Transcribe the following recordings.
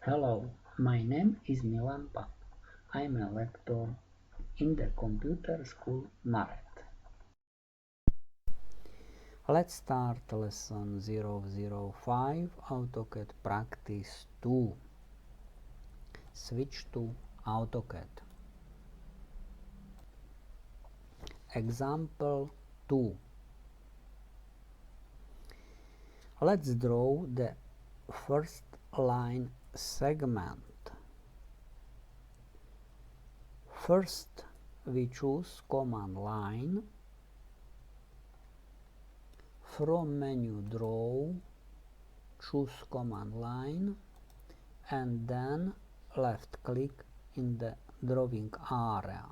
Hello, my name is Milan Pap. I'm a lecturer in the computer school Maret. Let's start lesson 005 AutoCAD practice 2. Switch to AutoCAD. Example 2. Let's draw the first line segment. First, we choose command line. From menu Draw, choose command line and then left click in the drawing area.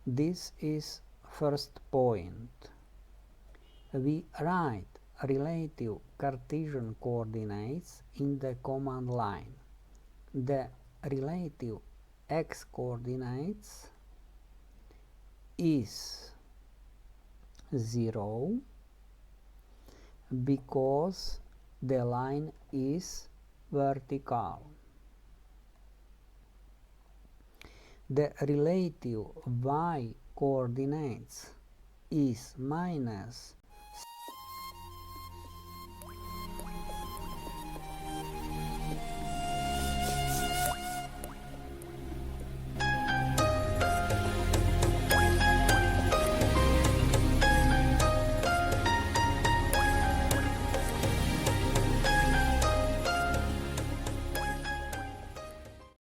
This is first point. We write relative Cartesian coordinates in the command line. The relative x coordinates is 0 because the line is vertical. The relative y coordinates is minus